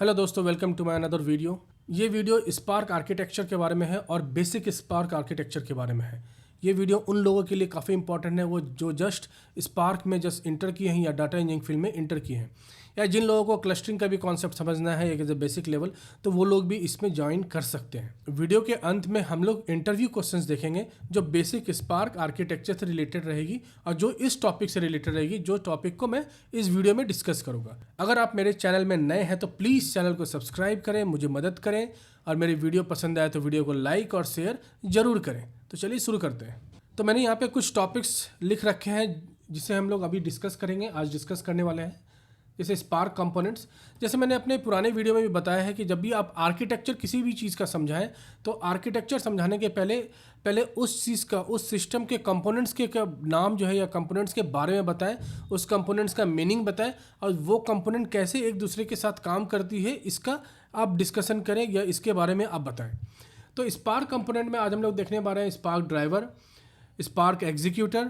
Hello दोस्तों, welcome to my another video. ये video Spark architecture के बारे में है और बेसिक स्पार्क आर्किटेक्चर के बारे में है। ये वीडियो उन लोगों के लिए काफ़ी इंपॉर्टेंट है वो जो जस्ट स्पार्क में जस्ट इंटर किए हैं या डाटा इंजीनियरिंग फील्ड में इंटर किए हैं, या जिन लोगों को क्लस्टरिंग का भी कॉन्सेप्ट समझना है एक एज ए बेसिक लेवल, तो वो लोग भी इसमें ज्वाइन कर सकते हैं। वीडियो के अंत में हम लोग इंटरव्यू क्वेश्चंस देखेंगे जो बेसिक स्पार्क आर्किटेक्चर से रिलेटेड रहेगी और जो इस टॉपिक से रिलेटेड रहेगी, जो टॉपिक को मैं इस वीडियो में डिस्कस करूंगा। अगर आप मेरे चैनल में नए हैं तो प्लीज़ चैनल को सब्सक्राइब करें, मुझे मदद करें, और मेरी वीडियो पसंद आए तो वीडियो को लाइक और शेयर जरूर करें। तो चलिए शुरू करते हैं। तो मैंने यहाँ पे कुछ टॉपिक्स लिख रखे हैं जिसे हम लोग अभी डिस्कस करेंगे, आज डिस्कस करने वाले हैं। जैसे स्पार्क कंपोनेंट्स, जैसे मैंने अपने पुराने वीडियो में भी बताया है कि जब भी आप आर्किटेक्चर किसी भी चीज़ का समझाएं तो आर्किटेक्चर समझाने के पहले उस चीज़ का, उस सिस्टम के कंपोनेंट्स के नाम जो है या कंपोनेंट्स के बारे में बताएं, उस कंपोनेंट्स का मीनिंग बताएं और वो कंपोनेंट कैसे एक दूसरे के साथ काम करती है इसका आप डिस्कशन करें या इसके बारे में आप बताएं। तो स्पार्क कंपोनेंट में आज हम लोग देखने वाले हैं spark driver, spark executor,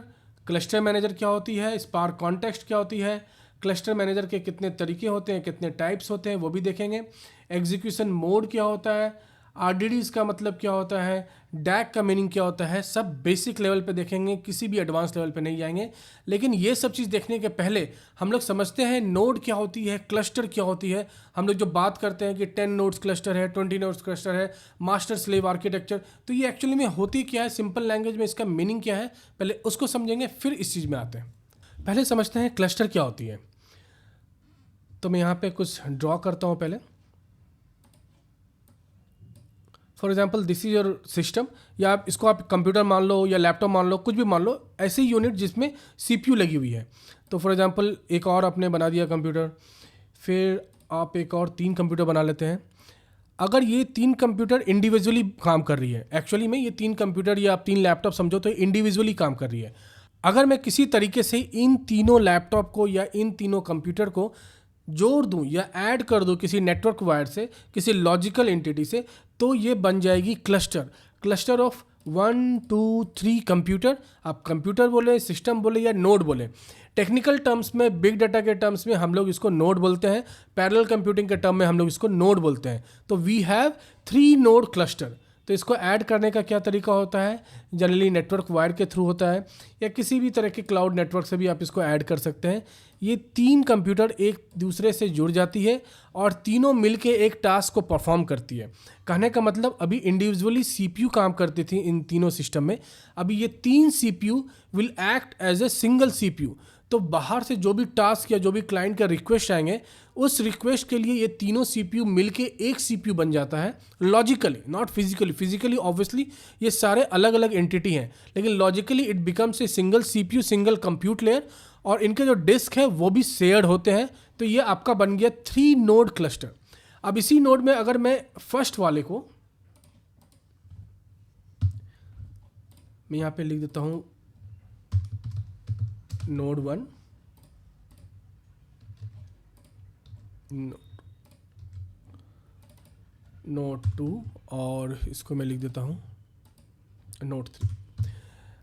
cluster manager क्या होती है, स्पार्क कॉन्टेक्स्ट क्या होती है, क्लस्टर मैनेजर के कितने तरीके होते हैं, कितने टाइप्स होते हैं वो भी देखेंगे, एग्जीक्यूशन मोड क्या होता है, आरडीडीज का मतलब क्या होता है, डैक का मीनिंग क्या होता है, सब बेसिक लेवल पे देखेंगे, किसी भी एडवांस लेवल पे नहीं जाएंगे। लेकिन ये सब चीज़ देखने के पहले हम लोग समझते हैं नोड क्या होती है, क्लस्टर क्या होती है। हम लोग जो बात करते हैं कि 10 नोड्स क्लस्टर है, 20 नोड्स क्लस्टर है, मास्टर स्लेव आर्किटेक्चर, तो ये एक्चुअली में होती क्या है, सिंपल लैंग्वेज में इसका मीनिंग क्या है, पहले उसको समझेंगे फिर इस चीज़ में आते हैं। पहले समझते हैं क्लस्टर क्या होती है। तो मैं यहाँ पे कुछ ड्रॉ करता हूँ पहले। For example this is your system, या इसको आप कंप्यूटर मान लो या लैपटॉप मान लो, कुछ भी मान लो, ऐसी यूनिट जिसमें सीपीयू लगी हुई है। तो फॉर एग्जाम्पल एक और आपने बना दिया कंप्यूटर, फिर आप एक और 3 कंप्यूटर बना लेते हैं। अगर ये 3 कंप्यूटर इंडिविजुअली काम कर रही है, एक्चुअली में ये 3 कंप्यूटर या आप 3 लैपटॉप समझो तो इंडिविजुअली काम कर रही है। अगर मैं किसी तरीके से इन तीनों लैपटॉप को या इन तीनों कंप्यूटर को जोड़ दूं या ऐड कर दूं किसी नेटवर्क वायर से, किसी लॉजिकल एंटिटी से, तो ये बन जाएगी क्लस्टर ऑफ 1 2 3 कंप्यूटर। आप कंप्यूटर बोले, सिस्टम बोले या नोड बोले। टेक्निकल टर्म्स में, बिग डाटा के टर्म्स में हम लोग इसको नोड बोलते हैं, पैरेलल कंप्यूटिंग के टर्म में हम लोग इसको नोड बोलते हैं। तो वी हैव 3 नोड क्लस्टर। तो इसको ऐड करने का क्या तरीका होता है, जनरली नेटवर्क वायर के थ्रू होता है, या किसी भी तरह के क्लाउड नेटवर्क से भी आप इसको ऐड कर सकते हैं। ये 3 कंप्यूटर एक दूसरे से जुड़ जाती है और तीनों मिलके एक टास्क को परफॉर्म करती है। कहने का मतलब अभी इंडिविजुअली सीपीयू काम करती थी इन तीनों सिस्टम में, अभी ये 3 CPU will act as a single CPU. तो बाहर से जो भी टास्क या जो भी क्लाइंट का रिक्वेस्ट आएंगे, उस रिक्वेस्ट के लिए ये तीनों सीपीयू मिलके एक सीपीयू बन जाता है, logically not physically. Physically obviously ये सारे अलग अलग एंटिटी हैं, लेकिन logically it becomes a single CPU, single compute layer, और इनके जो डिस्क है वो भी शेयर्ड होते हैं। तो ये आपका बन गया 3 नोड क्लस्टर। अब इसी नोड में अगर मैं फर्स्ट वाले को, मैं यहाँ पे लिख देता हूँ नोड 1, नोड 2, और इसको मैं लिख देता हूँ नोड 3।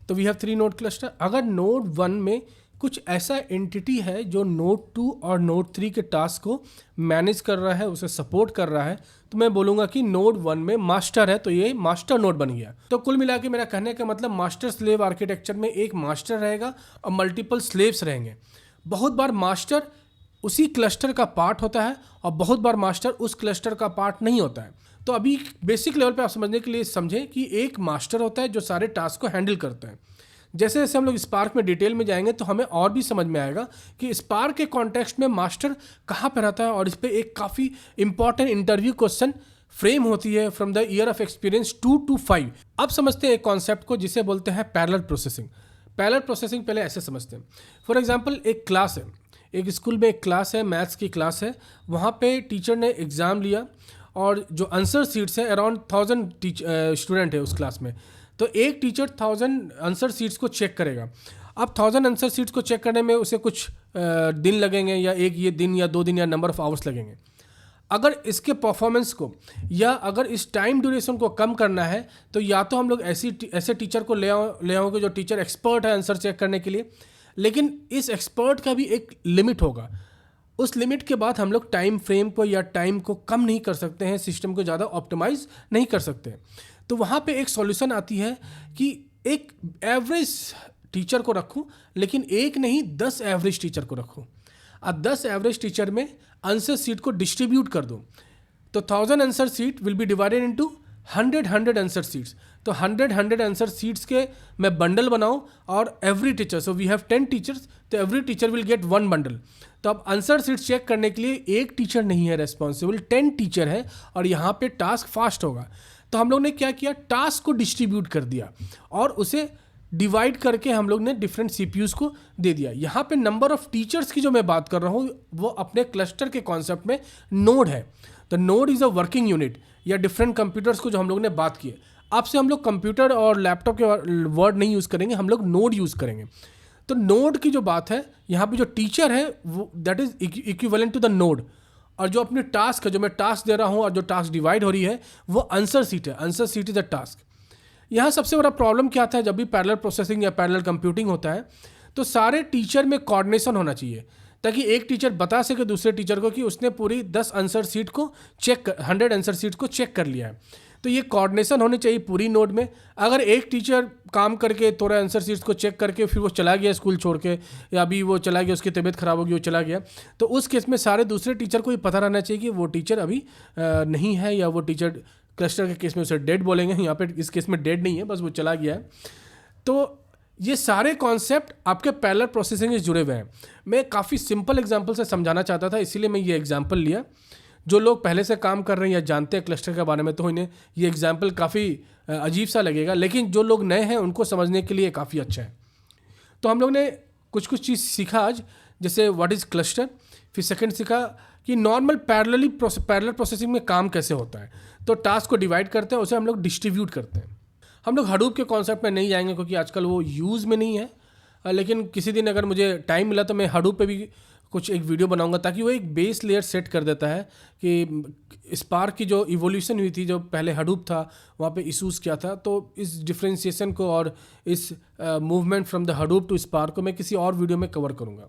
तो वी हैव 3 नोड क्लस्टर। अगर नोड 1 में कुछ ऐसा एंटिटी है जो नोड 2 और नोड 3 के टास्क को मैनेज कर रहा है, उसे सपोर्ट कर रहा है, तो मैं बोलूँगा कि नोड 1 में मास्टर है, तो ये मास्टर नोड बन गया। तो कुल मिला के मेरा कहने का मतलब मास्टर स्लेव आर्किटेक्चर में एक मास्टर रहेगा और मल्टीपल स्लेव्स रहेंगे। बहुत बार मास्टर उसी क्लस्टर का पार्ट होता है और बहुत बार मास्टर उस क्लस्टर का पार्ट नहीं होता है। तो अभी बेसिक लेवल पे आप समझने के लिए समझें कि एक मास्टर होता है जो सारे टास्क को हैंडल करता है। जैसे जैसे हम लोग स्पार्क में डिटेल में जाएंगे तो हमें और भी समझ में आएगा कि स्पार्क के कॉन्टेक्स्ट में मास्टर कहाँ पर रहता है, और इस पर एक काफ़ी इंपॉर्टेंट इंटरव्यू क्वेश्चन फ्रेम होती है from the year of experience 2 to 5। अब समझते हैं एक कॉन्सेप्ट को जिसे बोलते हैं पैरेलल प्रोसेसिंग। पैरेलल प्रोसेसिंग पहले ऐसे समझते हैं। फॉर एग्जाम्पल एक क्लास है, एक स्कूल में एक क्लास है, मैथ्स की क्लास है, वहाँ पे टीचर ने एग्ज़ाम लिया और जो आंसर सीट्स हैं अराउंड 1000 स्टूडेंट है उस क्लास में। तो एक टीचर 1000 आंसर सीट्स को चेक करेगा। अब 1000 आंसर सीट्स को चेक करने में उसे कुछ दिन लगेंगे, या एक ये दिन या 2 दिन या नंबर ऑफ आवर्स लगेंगे। अगर इसके परफॉर्मेंस को या अगर इस टाइम ड्यूरेशन को कम करना है तो या तो हम लोग ऐसे टीचर को ले आओगे जो टीचर एक्सपर्ट है आंसर चेक करने के लिए, लेकिन इस एक्सपर्ट का भी एक लिमिट होगा। उस लिमिट के बाद हम लोग टाइम फ्रेम को या टाइम को कम नहीं कर सकते हैं, सिस्टम को ज़्यादा ऑप्टिमाइज नहीं कर सकते। तो वहाँ पे एक सॉल्यूशन आती है कि एक एवरेज टीचर को रखूँ, लेकिन एक नहीं 10 एवरेज टीचर को रखूँ। अब 10 एवरेज टीचर में आंसर सीट को डिस्ट्रीब्यूट कर दूँ। तो 1000 answer sheet will be divided into 100 answer sheets. तो 100 आंसर सीट्स के मैं बंडल बनाऊं और every teacher, so we have 10 teachers, तो every teacher will get 1 bundle. तो अब आंसर सीट्स चेक करने के लिए एक टीचर नहीं है रेस्पॉन्सिबल, 10 टीचर है और यहाँ पे टास्क फास्ट होगा। तो हम लोग ने क्या किया, टास्क को डिस्ट्रीब्यूट कर दिया और उसे डिवाइड करके हम लोग ने डिफरेंट सीपीयूज को दे दिया। यहाँ पे नंबर ऑफ टीचर्स की जो मैं बात कर रहा हूँ वो अपने क्लस्टर के कॉन्सेप्ट में नोड है। तो node is a working unit या डिफरेंट कंप्यूटर्स को जो हम लोग ने बात की है। आपसे हम लोग कंप्यूटर और लैपटॉप के वर्ड नहीं यूज़ करेंगे, हम लोग नोड यूज़ करेंगे। तो नोड की जो बात है, यहाँ पे जो टीचर है वो that is equivalent to the node, और जो अपने टास्क है, जो मैं टास्क दे रहा हूँ और जो टास्क डिवाइड हो रही है वो आंसर सीट है। Answer sheet is a task. यहाँ सबसे बड़ा प्रॉब्लम क्या आता है, जब भी पैरेलल प्रोसेसिंग या पैरेलल कंप्यूटिंग होता है तो सारे टीचर में कोऑर्डिनेशन होना चाहिए, ताकि एक टीचर बता सके दूसरे टीचर को कि उसने पूरी 10 आंसर सीट को चेक 100 आंसर सीट को चेक कर लिया है। तो ये कोऑर्डिनेशन होनी चाहिए पूरी नोड में। अगर एक टीचर काम करके थोड़ा आंसर सीट्स को चेक करके फिर वो चला गया स्कूल छोड़ के, या अभी वो चला गया, उसकी तबीयत खराब होगी, वो चला गया, तो उस केस में सारे दूसरे टीचर को ये पता रहना चाहिए कि वो टीचर अभी नहीं है, या वो टीचर क्लस्टर के केस में उसे डेड बोलेंगे, यहाँ पे इस केस में डेड नहीं है, बस वो चला गया है। तो ये सारे कॉन्सेप्ट आपके पैरेलल प्रोसेसिंग से जुड़े हुए हैं। मैं काफ़ी सिंपल एग्जांपल से समझाना चाहता था, इसीलिए मैं ये एग्जांपल लिया। जो लोग पहले से काम कर रहे हैं या जानते हैं क्लस्टर के बारे में तो इन्हें ये एग्जांपल काफ़ी अजीब सा लगेगा, लेकिन जो लोग नए हैं उनको समझने के लिए काफ़ी अच्छा है। तो हम लोग ने कुछ चीज़ सीखा आज, जैसे व्हाट इज़ क्लस्टर, फिर सेकंड सीखा कि नॉर्मल पैरेलल प्रोसेसिंग में काम कैसे होता है। तो टास्क को डिवाइड करते हैं, उसे हम लोग डिस्ट्रीब्यूट करते हैं। हम लोग हडूप के कॉन्सेप्ट में नहीं जाएंगे क्योंकि आजकल वो यूज़ में नहीं है, लेकिन किसी दिन अगर मुझे टाइम मिला तो मैं हडूप पे भी कुछ एक वीडियो बनाऊंगा, ताकि वो एक बेस लेयर सेट कर देता है कि स्पार्क की जो इवोल्यूशन हुई थी, जो पहले हडूप था वहाँ पे इशूज़ क्या था। तो इस डिफ्रेंशिएशन को और इस movement from the Hadoop to Spark को मैं किसी और वीडियो में कवर करूँगा।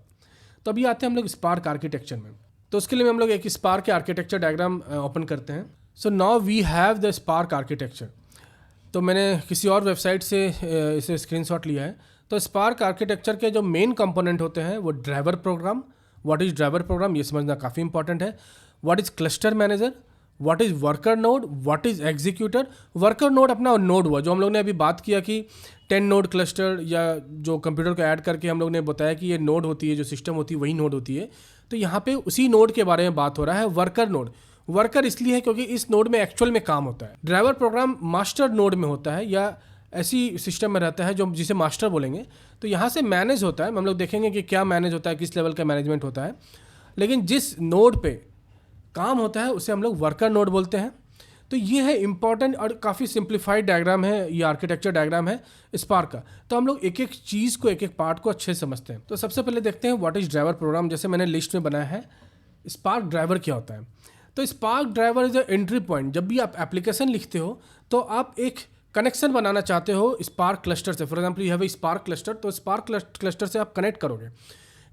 तो अभी आते हैं हम लोग स्पार्क आर्किटेक्चर में। तो उसके लिए हम लोग एक स्पार्क के आर्किटेक्चर डायग्राम ओपन करते हैं। So now we have the Spark architecture. तो मैंने किसी और वेबसाइट से इसे स्क्रीनशॉट लिया है। तो स्पार्क आर्किटेक्चर के जो मेन कंपोनेंट होते हैं वो driver program. What is driver program, ये समझना काफ़ी इंपॉर्टेंट है। What is cluster manager, what is worker node, what is executor. Worker node अपना नोड हुआ जो हम लोग ने अभी बात किया कि 10 नोड क्लस्टर, या जो कंप्यूटर को ऐड करके हम लोग ने बताया कि ये नोड होती है, जो सिस्टम होती है वही नोड होती है। तो यहाँ पे उसी नोड के बारे में बात हो रहा है, वर्कर नोड। वर्कर इसलिए है क्योंकि इस नोड में एक्चुअल में काम होता है। ड्राइवर प्रोग्राम मास्टर नोड में होता है या ऐसी सिस्टम में रहता है जो जिसे मास्टर बोलेंगे। तो यहाँ से मैनेज होता है, हम लोग देखेंगे कि क्या मैनेज होता है, किस लेवल का मैनेजमेंट होता है। लेकिन जिस नोड पे काम होता है उसे हम लोग वर्कर नोड बोलते हैं। तो ये है इंपॉर्टेंट और काफ़ी सिंप्लीफाइड डायग्राम है, ये आर्किटेक्चर डायग्राम है स्पार्क का। तो हम लोग एक एक चीज़ को, एक एक पार्ट को अच्छे से समझते हैं। तो सबसे पहले देखते हैं व्हाट इज़ ड्राइवर प्रोग्राम। जैसे मैंने लिस्ट में बनाया है, स्पार्क ड्राइवर क्या होता है। तो spark driver is a entry point. जब भी आप एप्लीकेशन लिखते हो तो आप एक कनेक्शन बनाना चाहते हो स्पार्क क्लस्टर से। For example you have a spark cluster, तो स्पार्क क्लस्टर से आप कनेक्ट करोगे।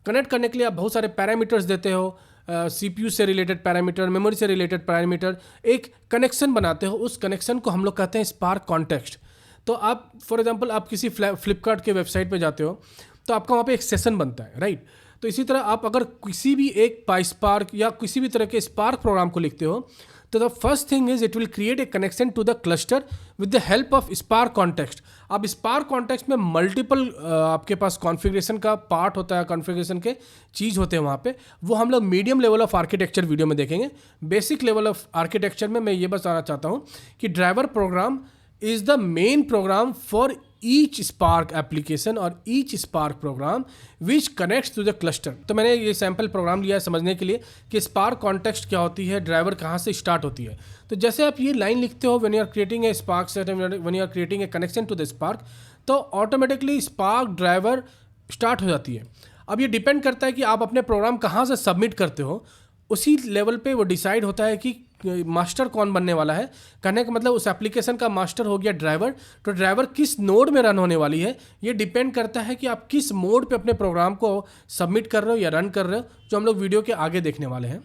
कनेक्ट करने के लिए आप बहुत सारे पैरामीटर्स देते हो, सीपीयू से रिलेटेड पैरामीटर, मेमोरी से रिलेटेड पैरामीटर, एक कनेक्शन बनाते हो। उस कनेक्शन को हम लोग कहते हैं स्पार्क कॉन्टेक्स्ट। तो आप फॉर एग्जांपल आप किसी फ्लिपकार्ट के वेबसाइट पे जाते हो तो आपका वहाँ पे एक सेशन बनता है, राइट। तो इसी तरह आप अगर किसी भी एक पाइस्पार्क या किसी भी तरह के स्पार्क प्रोग्राम को लिखते हो तो the first thing is it will create a connection to the cluster with the help of Spark context. अब स्पार्क कॉन्टेक्स्ट में मल्टीपल आपके पास कॉन्फ़िगरेशन का पार्ट होता है, कॉन्फ़िगरेशन के चीज़ होते हैं वहाँ पे। वो हम लोग medium level of architecture video में देखेंगे। बेसिक लेवल ऑफ आर्किटेक्चर में मैं ये बताना चाहता हूँ कि driver program is the main program for each Spark application और each Spark program which connects to the cluster। तो मैंने ये सैम्पल प्रोग्राम लिया है समझने के लिए कि Spark context क्या होती है, ड्राइवर कहाँ से स्टार्ट होती है। तो जैसे आप ये लाइन लिखते हो when you are creating a Spark set, when you are creating a connection to the Spark, तो ऑटोमेटिकली Spark ड्राइवर स्टार्ट हो जाती है। अब ये डिपेंड करता है कि आप अपने प्रोग्राम कहाँ से सबमिट करते हो, उसी लेवल पे वो डिसाइड होता है कि मास्टर कौन बनने वाला है, कहने का मतलब उस एप्लीकेशन का मास्टर हो गया ड्राइवर। तो ड्राइवर किस नोड में रन होने वाली है ये डिपेंड करता है कि आप किस मोड पे अपने प्रोग्राम को सबमिट कर रहे हो या रन कर रहे हो, जो हम लोग वीडियो के आगे देखने वाले हैं।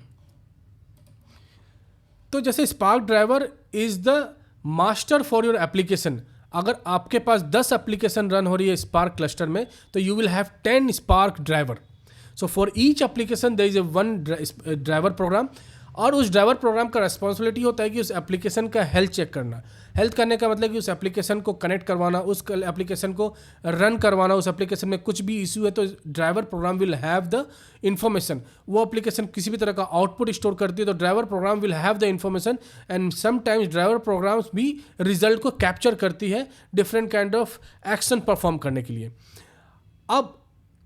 तो जैसे spark driver is the master for your application. अगर आपके पास 10 एप्लीकेशन रन हो रही है स्पार्क क्लस्टर में, तो you will have 10 Spark driver. So for each application there is a one driver program, और उस ड्राइवर प्रोग्राम का रिस्पॉन्सिबिलिटी होता है कि उस एप्लीकेशन का हेल्थ चेक करना। हेल्थ करने का मतलब कि उस एप्लीकेशन को कनेक्ट करवाना, उस एप्लीकेशन को रन करवाना, उस एप्लीकेशन में कुछ भी इशू है तो driver program will have the information. वो एप्लीकेशन किसी भी तरह का आउटपुट स्टोर करती है तो driver program will have the information, and sometimes driver programs भी रिजल्ट को कैप्चर करती है different kind of action perform करने के लिए। अब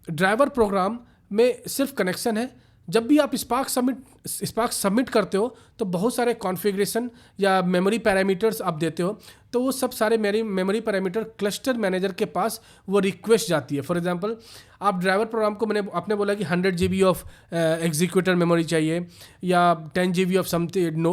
ड्राइवर प्रोग्राम में सिर्फ कनेक्शन है। जब भी आप स्पार्क सबमिट करते हो तो बहुत सारे कॉन्फ़िगरेशन या मेमोरी पैरामीटर्स आप देते हो, तो वो सब सारे मेमोरी पैरामीटर क्लस्टर मैनेजर के पास वो रिक्वेस्ट जाती है। फॉर एग्जांपल, आप ड्राइवर प्रोग्राम को आपने बोला कि 100 GB ऑफ एग्जीक्यूटर मेमोरी चाहिए या 10 GB ऑफ समथिंग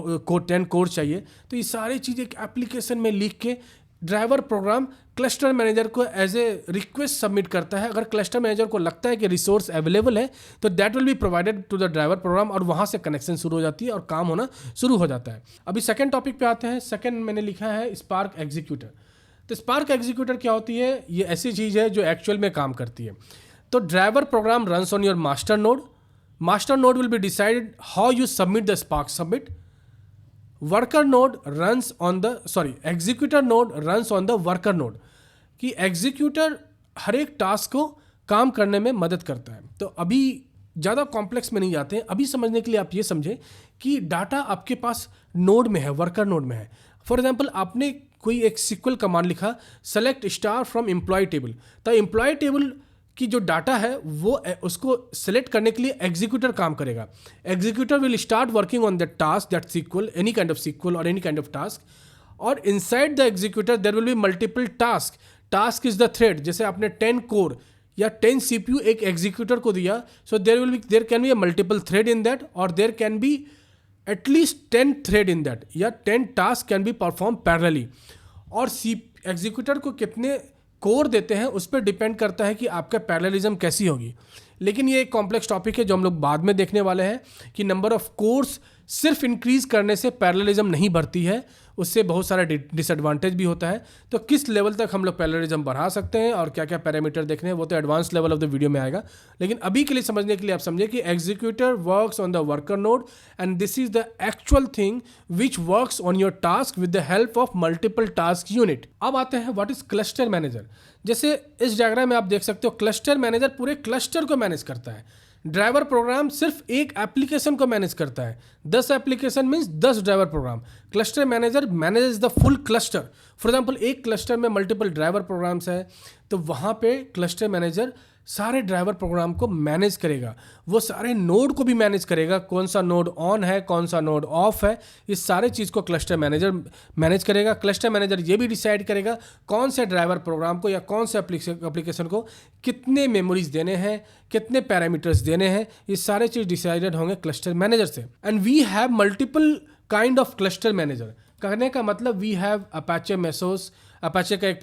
10 कोर चाहिए, तो ये सारी चीज़ें एक एप्लीकेशन में लिख के ड्राइवर प्रोग्राम क्लस्टर मैनेजर को एज ए रिक्वेस्ट सबमिट करता है। अगर क्लस्टर मैनेजर को लगता है कि रिसोर्स अवेलेबल है तो that will be provided to the driver program, और वहाँ से कनेक्शन शुरू हो जाती है और काम होना शुरू हो जाता है। अभी सेकंड टॉपिक पे आते हैं। सेकंड मैंने लिखा है स्पार्क एग्जीक्यूटर। तो स्पार्क एग्जीक्यूटर क्या होती है? ये ऐसी चीज़ है जो एक्चुअल में काम करती है। तो driver program runs on your master node. Master node will be decided how you submit the Spark submit. Worker node runs on the executor node runs on the worker node, कि executor हर एक task को काम करने में मदद करता है। तो अभी ज़्यादा कॉम्प्लेक्स में नहीं जाते हैं। अभी समझने के लिए आप ये समझें कि डाटा आपके पास नोड में है, वर्कर नोड में है। फॉर एग्जांपल, आपने कोई एक सिक्वल कमांड लिखा, select star from employ table. तो एम्प्लॉय टेबल की जो डाटा है वो उसको सेलेक्ट करने के लिए एग्जीक्यूटर काम करेगा। Executor will start working on the task, that SQL, any kind of SQL और एनी काइंड ऑफ टास्क, और inside the executor there will be multiple task. Task is the thread. जैसे आपने 10 core या 10 CPU एक executor को दिया, so there can be a multiple thread in that, और there can be at least 10 thread in that, या 10 task can be perform parallelly. और executor को कितने कोर देते हैं उस पर डिपेंड करता है कि आपका पैरेललिज्म कैसी होगी। लेकिन ये एक कॉम्प्लेक्स टॉपिक है जो हम लोग बाद में देखने वाले हैं कि नंबर ऑफ कोर्स सिर्फ इंक्रीज करने से पैरेललिज्म नहीं बढ़ती है, उससे बहुत सारा डिसएडवांटेज भी होता है। तो किस लेवल तक हम लोग पैरेललिज्म बढ़ा सकते हैं और क्या क्या पैरामीटर देखने हैं वो तो advance level of the video में आएगा। लेकिन अभी के लिए समझने के लिए आप समझिए कि executor works on the worker node and this is the actual thing which works on your task with the help of multiple task unit. अब आते हैं व्हाट इज क्लस्टर मैनेजर। जैसे इस डायग्राम में आप देख सकते हो, क्लस्टर मैनेजर पूरे क्लस्टर को मैनेज करता है। ड्राइवर प्रोग्राम सिर्फ एक एप्लीकेशन को मैनेज करता है। 10 application means 10 driver program. Cluster manager manages the full cluster. For example, एक क्लस्टर में मल्टीपल ड्राइवर प्रोग्राम्स है तो वहाँ पे क्लस्टर मैनेजर सारे ड्राइवर प्रोग्राम को मैनेज करेगा। वो सारे नोड को भी मैनेज करेगा, कौन सा नोड ऑन है, कौन सा नोड ऑफ है, इस सारे चीज़ को क्लस्टर मैनेजर मैनेज करेगा। क्लस्टर मैनेजर ये भी डिसाइड करेगा कौन से ड्राइवर प्रोग्राम को या कौन से एप्लीकेशन को कितने मेमोरीज देने हैं, कितने पैरामीटर्स देने हैं, ये सारे चीज़ डिसाइडेड होंगे क्लस्टर मैनेजर से। And we have multiple kind of cluster manager. कहने का मतलब we have Apache Mesos, Apache का एक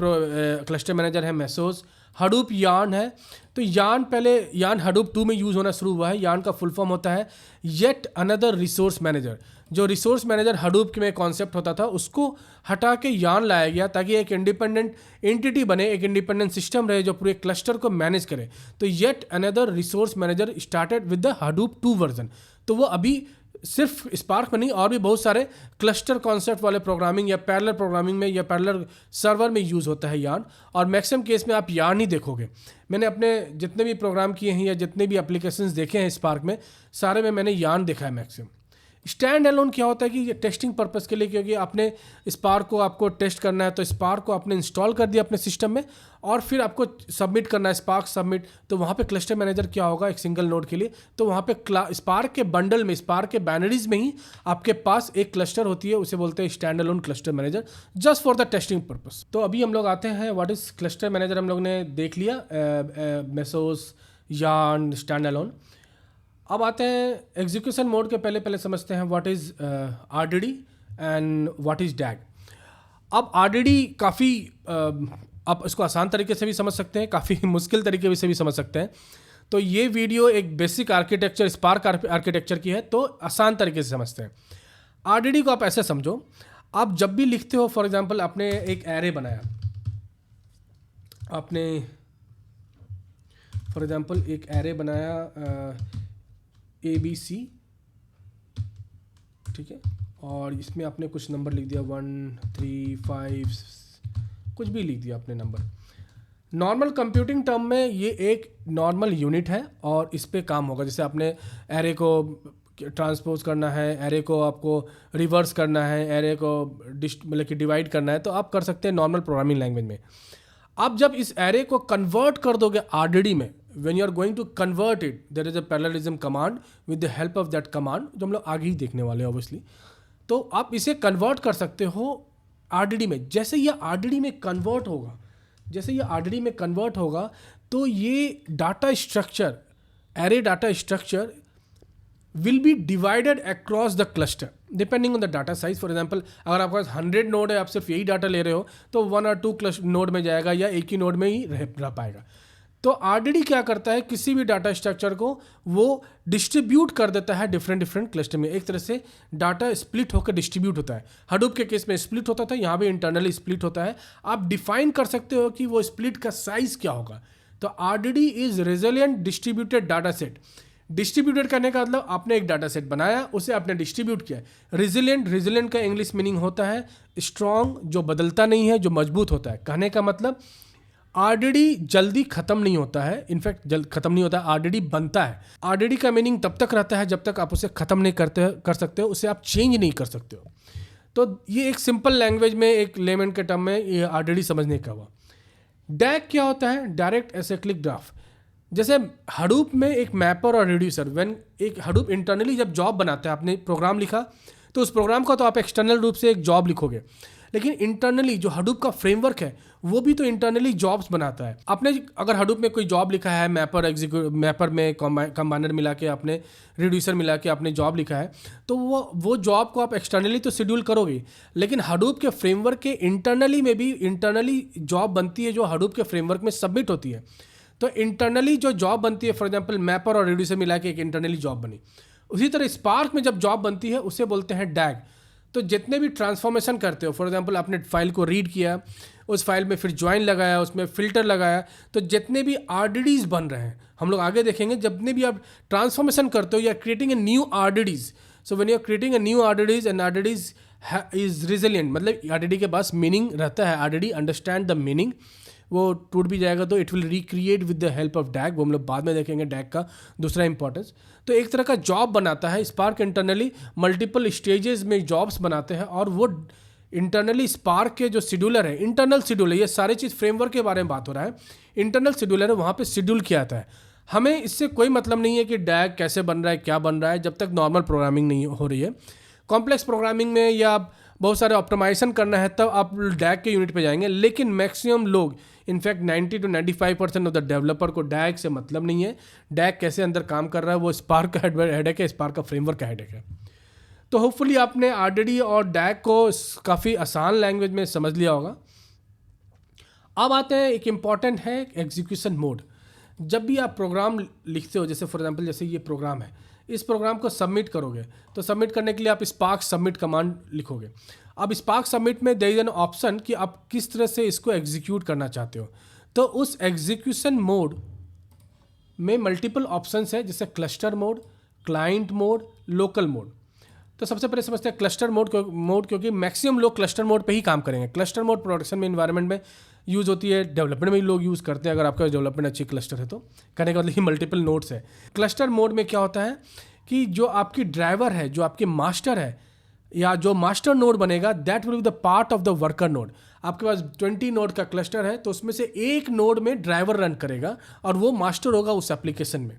क्लस्टर मैनेजर है मेसोस। हडूप यार्न है, तो यार्न पहले यार्न हडूप 2 में यूज़ होना शुरू हुआ है। यार्न का फुल फॉर्म होता है येट अनदर रिसोर्स मैनेजर। जो रिसोर्स मैनेजर हडूप में कॉन्सेप्ट होता था उसको हटा के यार्न लाया गया ताकि एक इंडिपेंडेंट एंटिटी बने, एक इंडिपेंडेंट सिस्टम रहे जो पूरे क्लस्टर को मैनेज करे। तो yet another resource manager started with the Hadoop 2 version. तो वो अभी सिर्फ स्पार्क में नहीं और भी बहुत सारे क्लस्टर कॉन्सेप्ट वाले प्रोग्रामिंग या पैरेलल प्रोग्रामिंग में या पैरेलल सर्वर में यूज़ होता है यार्न। और मैक्सिमम केस में आप यार्न ही देखोगे। मैंने अपने जितने भी प्रोग्राम किए हैं या जितने भी एप्लीकेशंस देखे हैं स्पार्क में, सारे में मैंने यार्न देखा है मैक्सिमम। स्टैंड एलोन क्या होता है कि ये टेस्टिंग पर्पस के लिए, क्योंकि आपने स्पार्क को आपको टेस्ट करना है तो स्पार्क को आपने इंस्टॉल कर दिया अपने सिस्टम में और फिर आपको सबमिट करना है स्पार्क सबमिट। तो वहाँ पे क्लस्टर मैनेजर क्या होगा एक सिंगल नोड के लिए, तो वहाँ पे स्पार्क के बंडल में, स्पार्क के बाइनरीज में ही आपके पास एक क्लस्टर होती है, उसे बोलते हैं standalone cluster manager, just for the testing purpose. तो अभी हम लोग आते हैं व्हाट इज क्लस्टर मैनेजर। हम लोग ने देख लिया मेसोस, यार्न, स्टैंड एलोन। अब आते हैं एग्जीक्यूशन मोड के पहले समझते हैं what is RDD and what is DAG। अब RDD काफ़ी आप इसको आसान तरीके से भी समझ सकते हैं, काफ़ी मुश्किल तरीके से भी समझ सकते हैं। तो ये वीडियो एक बेसिक आर्किटेक्चर स्पार्क आर्किटेक्चर की है, तो आसान तरीके से समझते हैं। RDD को आप ऐसे समझो, आप जब भी लिखते हो, फॉर एग्जांपल आपने एक एरे बनाया, आपने फॉर एग्जांपल एक एरे बनाया ABC, ठीक है, और इसमें आपने कुछ नंबर लिख दिया 1 3 5 कुछ भी लिख दिया आपने नंबर। नॉर्मल कंप्यूटिंग टर्म में ये एक नॉर्मल यूनिट है और इस पे काम होगा। जैसे आपने एरे को ट्रांसपोज करना है, एरे को आपको रिवर्स करना है, एरे को मतलब कि डिवाइड करना है, तो आप कर सकते हैं नॉर्मल प्रोग्रामिंग लैंग्वेज में। आप जब इस एरे को कन्वर्ट कर दोगे RDD में, when you are going to convert it, there is a parallelism command with the help of that command, जो हम लोग आगे ही देखने वाले हैं ऑब्वियसली। तो आप इसे कन्वर्ट कर सकते हो RDD में। जैसे ये RDD में कन्वर्ट होगा, तो ये data structure, array data structure will be divided across the cluster depending on the data size. For example, अगर आपके पास 100 नोड है, आप सिर्फ यही डाटा ले रहे हो, तो 1 और 2 नोड में जाएगा या एक ही नोड में ही रह पाएगा। तो RDD क्या करता है, किसी भी डाटा स्ट्रक्चर को वो डिस्ट्रीब्यूट कर देता है डिफरेंट क्लस्टर में। एक तरह से डाटा स्प्लिट होकर डिस्ट्रीब्यूट होता है। हडूप के केस में स्प्लिट होता था, यहाँ भी इंटरनली स्प्लिट होता है। आप डिफाइन कर सकते हो कि वो स्प्लिट का साइज क्या होगा। तो RDD is resilient distributed data set. Distributed करने का मतलब आपने एक डाटा सेट बनाया, उसे आपने डिस्ट्रीब्यूट किया। रेजिलिएंट का इंग्लिश मीनिंग होता है स्ट्रॉन्ग, जो बदलता नहीं है, जो मजबूत होता है। कहने का मतलब RDD जल्दी खत्म नहीं होता है, इनफैक्ट जल्द खत्म नहीं होता है, RDD बनता है। RDD का मीनिंग तब तक रहता है जब तक आप उसे खत्म नहीं कर सकते हो, उसे आप चेंज नहीं कर सकते हो। तो ये एक सिंपल लैंग्वेज में, एक लेमन के टर्म में ये RDD समझने का हुआ। DAG क्या होता है, डायरेक्ट एसाइक्लिक ग्राफ। जैसे हडूप में एक मैपर और रिड्यूसर, व्हेन एक हडूप इंटरनली जब जॉब बनाता है, आपने प्रोग्राम लिखा, तो उस प्रोग्राम का तो आप एक्सटर्नल रूप से एक जॉब लिखोगे, लेकिन इंटरनली जो हडूप का फ्रेमवर्क है वो भी तो इंटरनली जॉब्स बनाता है। आपने अगर हडूप में कोई जॉब लिखा है, मैपर में कंबाइनर मिला के, आपने रिड्यूसर मिला के आपने जॉब लिखा है, तो वो जॉब को आप एक्सटर्नली तो शेड्यूल करोगे, लेकिन हडूप के फ्रेमवर्क के इंटरनली जॉब बनती है जो हडूप के फ्रेमवर्क में सबमिट होती है। तो इंटरनली जो जॉब बनती है, फॉर एग्जांपल मैपर और रिड्यूसर मिला के एक इंटरनली जॉब बनी। उसी तरह स्पार्क में जब जॉब बनती है उसे बोलते हैं DAG। तो जितने भी ट्रांसफॉर्मेशन करते हो, फॉर एग्जांपल आपने फाइल को रीड किया, उस फाइल में फिर ज्वाइन लगाया, उसमें फिल्टर लगाया, तो जितने भी RDDs बन रहे हैं, हम लोग आगे देखेंगे, जितने भी आप ट्रांसफॉर्मेशन करते हो, या creating a new RDDs। So when you are creating a new RDDs and RDDs is resilient, मतलब RDD के पास मीनिंग रहता है, RDD अंडरस्टैंड द मीनिंग। वो टूट भी जाएगा तो it will recreate with the help of DAG। वो हम लोग बाद में देखेंगे DAG का दूसरा इंपॉर्टेंस। तो एक तरह का जॉब बनाता है स्पार्क इंटरनली, मल्टीपल स्टेजेस में जॉब्स बनाते हैं, और वो इंटरनली स्पार्क के जो शेड्यूलर है, इंटरनल शेड्यूलर, ये सारी चीज़ फ्रेमवर्क के बारे में बात हो रहा है, इंटरनल शेड्यूलर है, वहाँ पे शेड्यूल किया जाता है। हमें इससे कोई मतलब नहीं है कि DAG कैसे बन रहा है, क्या बन रहा है, जब तक नॉर्मल प्रोग्रामिंग नहीं हो रही है। कॉम्प्लेक्स प्रोग्रामिंग में या बहुत सारे ऑप्टिमाइजेशन करना है तब आप DAG के यूनिट पे जाएंगे, लेकिन मैक्सिमम लोग, in fact 90 to 95% of the developer को DAG से मतलब नहीं है। DAG कैसे अंदर काम कर रहा है वो स्पार्क का हेडेक है, स्पार्क का फ्रेमवर्क का हेडेक है। तो होपफुली आपने RDD और DAG को काफ़ी आसान लैंग्वेज में समझ लिया होगा। अब आते हैं, एक इम्पॉर्टेंट है एग्जीक्यूशन मोड। जब भी आप प्रोग्राम लिखते हो, जैसे फॉर एग्जांपल जैसे ये प्रोग्राम है, इस प्रोग्राम को सबमिट करोगे, तो सबमिट करने के लिए आप स्पार्क सबमिट कमांड लिखोगे। अब स्पार्क सबमिट में देयर इज एन ऑप्शन कि आप किस तरह से इसको एग्जीक्यूट करना चाहते हो। तो उस एग्जीक्यूशन मोड में मल्टीपल ऑप्शंस है, जैसे cluster mode, client mode, local mode. तो सबसे पहले समझते हैं क्लस्टर मोड क्योंकि मैक्सिमम लोग क्लस्टर मोड पे ही काम करेंगे। क्लस्टर मोड प्रोडक्शन में, इन्वायरमेंट में यूज़ होती है, डेवलपमेंट में भी लोग यूज़ करते हैं, अगर आपका डेवलपमेंट अच्छी क्लस्टर है तो। कहने का मतलब ही मल्टीपल नोड्स है। क्लस्टर मोड में क्या होता है कि जो आपकी ड्राइवर है, जो आपके मास्टर है, या जो मास्टर नोड बनेगा, that will be the part of the worker node. आपके पास 20 नोड का क्लस्टर है, तो उसमें से एक नोड में ड्राइवर रन करेगा और वो मास्टर होगा उस एप्लीकेशन में।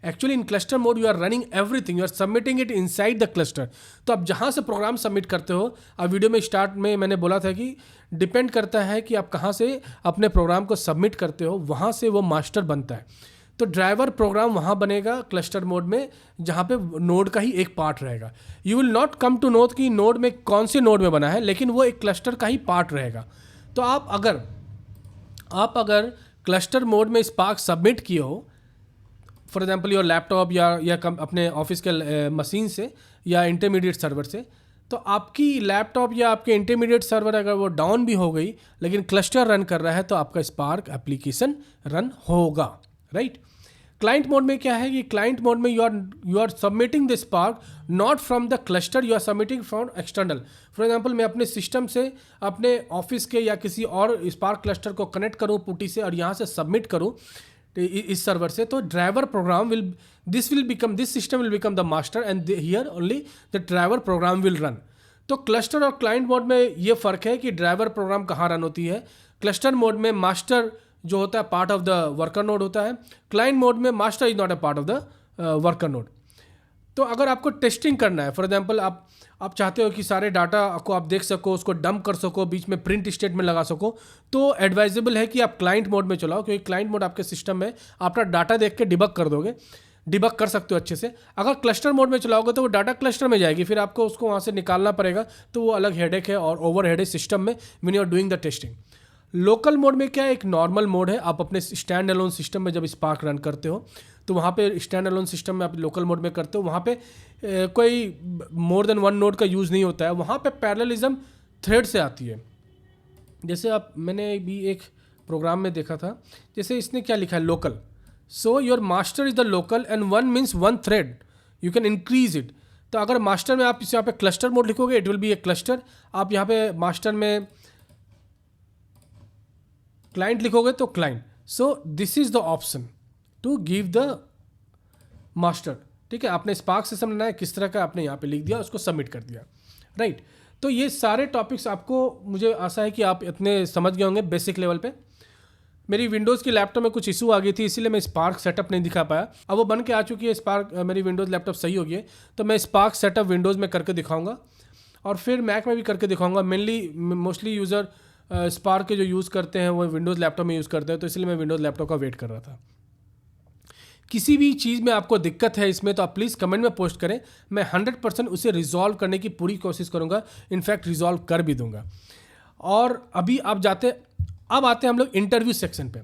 Actually in cluster mode you are running everything, you are submitting it inside the cluster. तो आप जहाँ से प्रोग्राम सबमिट करते हो, अब वीडियो में स्टार्ट में मैंने बोला था कि डिपेंड करता है कि आप कहाँ से अपने प्रोग्राम को सबमिट करते हो, वहाँ से वो मास्टर बनता है। तो ड्राइवर प्रोग्राम वहाँ बनेगा क्लस्टर मोड में जहाँ पे नोड का ही एक पार्ट रहेगा। You will not come to know कि नोड में कौन से नोड में बना है, लेकिन वो एक क्लस्टर का ही पार्ट रहेगा। तो आप अगर क्लस्टर मोड में स्पार्क सबमिट किए हो, फॉर एग्जांपल योर लैपटॉप या अपने ऑफिस के मशीन से या इंटरमीडिएट सर्वर से, तो आपकी लैपटॉप या आपके इंटरमीडिएट सर्वर अगर वो डाउन भी हो गई लेकिन क्लस्टर रन कर रहा है तो आपका स्पार्क एप्लीकेशन रन होगा, राइट। क्लाइंट मोड में क्या है कि क्लाइंट मोड में you are submitting the Spark not from the cluster, you are submitting from external. For example मैं अपने सिस्टम से अपने ऑफिस के या किसी और स्पार्क क्लस्टर को कनेक्ट करूँ पुटी से और यहाँ से सबमिट करूँ इस सर्वर से, तो driver program this system will become the master and here only the driver program will run. तो क्लस्टर और क्लाइंट मोड में ये फ़र्क है कि ड्राइवर प्रोग्राम कहाँ रन होती है। क्लस्टर मोड में मास्टर जो होता है part of the worker node होता है, क्लाइंट मोड में master is not a part of the worker node. तो अगर आपको टेस्टिंग करना है, फॉर एग्जांपल आप चाहते हो कि सारे डाटा को आप देख सको, उसको डंप कर सको, बीच में प्रिंट स्टेटमेंट लगा सको, तो एडवाइजेबल है कि आप क्लाइंट मोड में चलाओ, क्योंकि क्लाइंट मोड आपके सिस्टम में अपना डाटा देख के डिबग कर दोगे, डिबग कर सकते हो अच्छे से। अगर क्लस्टर मोड में चलाओगे तो वो डाटा क्लस्टर में जाएगी, फिर आपको उसको वहाँ से निकालना पड़ेगा, तो वो अलग हेडेक है और ओवर हेड है सिस्टम में when you are doing the testing. Local mode में क्या है, एक नॉर्मल मोड है। आप अपने स्टैंड अलोन सिस्टम में जब स्पार्क रन करते हो तो वहाँ पे स्टैंड अलोन सिस्टम में आप लोकल मोड में करते हो, वहाँ पे कोई मोर देन वन नोड का यूज़ नहीं होता है। वहाँ पे पैरेललिज्म थ्रेड से आती है। जैसे मैंने भी एक प्रोग्राम में देखा था, जैसे इसने क्या लिखा है, local, so your master is the local and one means one thread, you can increase it. तो अगर मास्टर में आप इस यहाँ पे क्लस्टर मोड लिखोगे it will be a cluster, आप यहाँ पे मास्टर में क्लाइंट लिखोगे तो client. So this is the option to give the master, ठीक है। आपने स्पार्क से समझना है किस तरह का, आपने यहाँ पे लिख दिया, उसको सबमिट कर दिया, राइट। तो ये सारे टॉपिक्स आपको, मुझे आशा है कि आप इतने समझ गए होंगे बेसिक लेवल पे। मेरी विंडोज़ की लैपटॉप में कुछ इशू आ गई थी, इसीलिए मैं स्पार्क सेटअप नहीं दिखा पाया। अब वो बन के आ चुकी है स्पार्क, मेरी विंडोज़ लैपटॉप सही हो गई है, तो मैं स्पार्क सेटअप विंडोज़ में करके दिखाऊंगा और फिर मैक में भी करके दिखाऊंगा। मोस्टली यूज़र स्पार्क के जो यूज़ करते हैं वो विंडोज़ लैपटॉप में यूज़ करते हैं, तो इसलिए मैं विंडोज़ लैपटॉप का वेट कर रहा था। किसी भी चीज़ में आपको दिक्कत है इसमें तो आप प्लीज़ कमेंट में पोस्ट करें, मैं 100% उसे रिजॉल्व करने की पूरी कोशिश करूँगा, इनफैक्ट रिजॉल्व कर भी दूंगा। और अभी अब आते हैं हम लोग इंटरव्यू सेक्शन पे।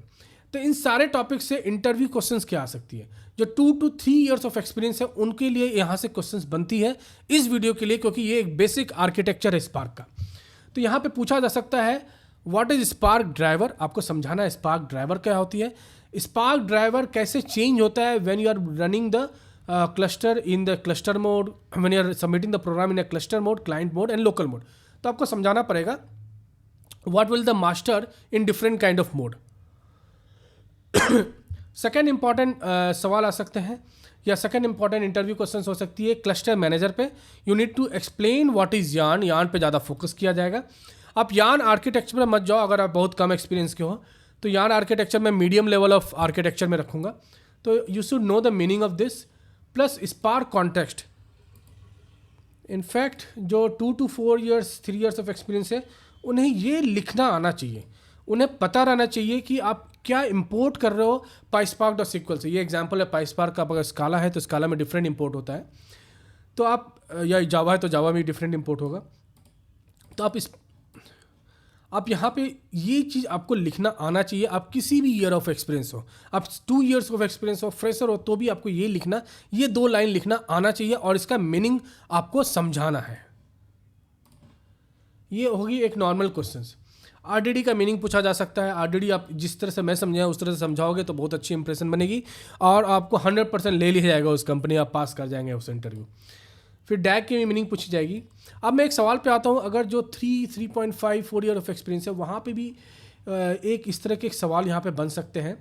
तो इन सारे टॉपिक से इंटरव्यू क्वेश्चंस क्या आ सकती है, जो 2 to 3 ईयर्स ऑफ एक्सपीरियंस है उनके लिए यहाँ से क्वेश्चंस बनती है इस वीडियो के लिए, क्योंकि ये एक बेसिक आर्किटेक्चर है स्पार्क का। तो यहाँ पे पूछा जा सकता है व्हाट इज स्पार्क ड्राइवर, आपको समझाना है स्पार्क ड्राइवर क्या होती है, स्पार्क ड्राइवर कैसे चेंज होता है when you are running the cluster in the cluster mode, when you are submitting the program in a cluster mode, client mode and local mode. तो आपको समझाना पड़ेगा what will the master in different kind of mode. Second important सवाल आ सकते हैं या second important interview question हो सकती है क्लस्टर मैनेजर पे। You need to explain what is YARN पे ज़्यादा फोकस किया जाएगा। आप यान आर्किटेक्चर में मत जाओ अगर आप बहुत कम एक्सपीरियंस के हो, तो यान आर्किटेक्चर में मीडियम लेवल ऑफ आर्किटेक्चर में रखूँगा। तो you should know the meaning of this plus spark context. In fact जो 2 to 4 years 3 years of experience है उन्हें ये लिखना आना चाहिए, उन्हें पता रहना चाहिए कि आप क्या इंपोर्ट कर रहे हो PySpark.sql से। ये एग्जांपल है PySpark का, अगर स्काला है तो स्काला में डिफरेंट इंपोर्ट होता है, तो आप, या जावा है तो जावा में डिफरेंट इंपोर्ट होगा। तो आप यहाँ पे ये चीज़ आपको लिखना आना चाहिए। आप किसी भी ईयर ऑफ एक्सपीरियंस हो, आप 2 ईयर्स ऑफ एक्सपीरियंस हो, फ्रेशर हो, तो भी आपको ये लिखना, ये 2 लाइन लिखना आना चाहिए और इसका मीनिंग आपको समझाना है। ये होगी एक नॉर्मल क्वेश्चंस। आरडीडी का मीनिंग पूछा जा सकता है। आरडीडी आप जिस तरह से मैं समझाया उस तरह से समझाओगे तो बहुत अच्छी इंप्रेशन बनेगी और आपको 100% ले लिया जाएगा उस कंपनी, आप पास कर जाएंगे उस इंटरव्यू। फिर डैग की मीनिंग पूछी जाएगी। अब मैं एक सवाल पे आता हूँ, अगर जो 3.5 4 ईयर ऑफ एक्सपीरियंस है वहाँ पे भी एक इस तरह के एक सवाल यहाँ पे बन सकते हैं।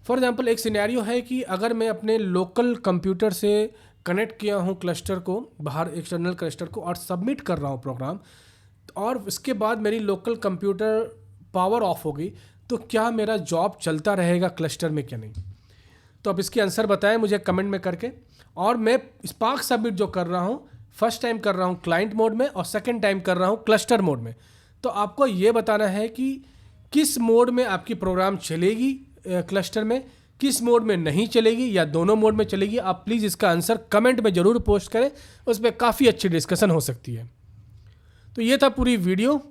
फॉर एग्जांपल एक सिनेरियो है कि अगर मैं अपने लोकल कंप्यूटर से कनेक्ट किया हूँ क्लस्टर को, बाहर एक्सटर्नल क्लस्टर को, और सबमिट कर रहा हूँ प्रोग्राम, और उसके बाद मेरी लोकल कंप्यूटर पावर ऑफ हो गई, तो क्या मेरा जॉब चलता रहेगा क्लस्टर में क्या नहीं? तो आप इसके आंसर बताएं मुझे कमेंट में करके। और मैं स्पार्क सबमिट जो कर रहा हूँ, फर्स्ट टाइम कर रहा हूँ क्लाइंट मोड में और सेकंड टाइम कर रहा हूँ क्लस्टर मोड में, तो आपको ये बताना है कि किस मोड में आपकी प्रोग्राम चलेगी क्लस्टर में, किस मोड में नहीं चलेगी या दोनों मोड में चलेगी, आप प्लीज़ इसका आंसर कमेंट में ज़रूर पोस्ट करें, उस पर काफ़ी अच्छी डिस्कशन हो सकती है। तो ये था पूरी वीडियो।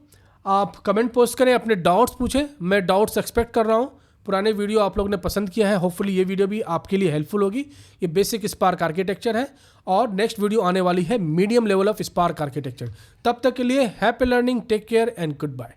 आप कमेंट पोस्ट करें, अपने डाउट्स पूछें, मैं डाउट्स एक्सपेक्ट कर रहा हूँ। पुराने वीडियो आप लोग ने पसंद किया है, होपफुली ये वीडियो भी आपके लिए हेल्पफुल होगी। ये बेसिक स्पार्क आर्किटेक्चर है और नेक्स्ट वीडियो आने वाली है medium level of Spark architecture. तब तक के लिए happy learning, take care and good bye.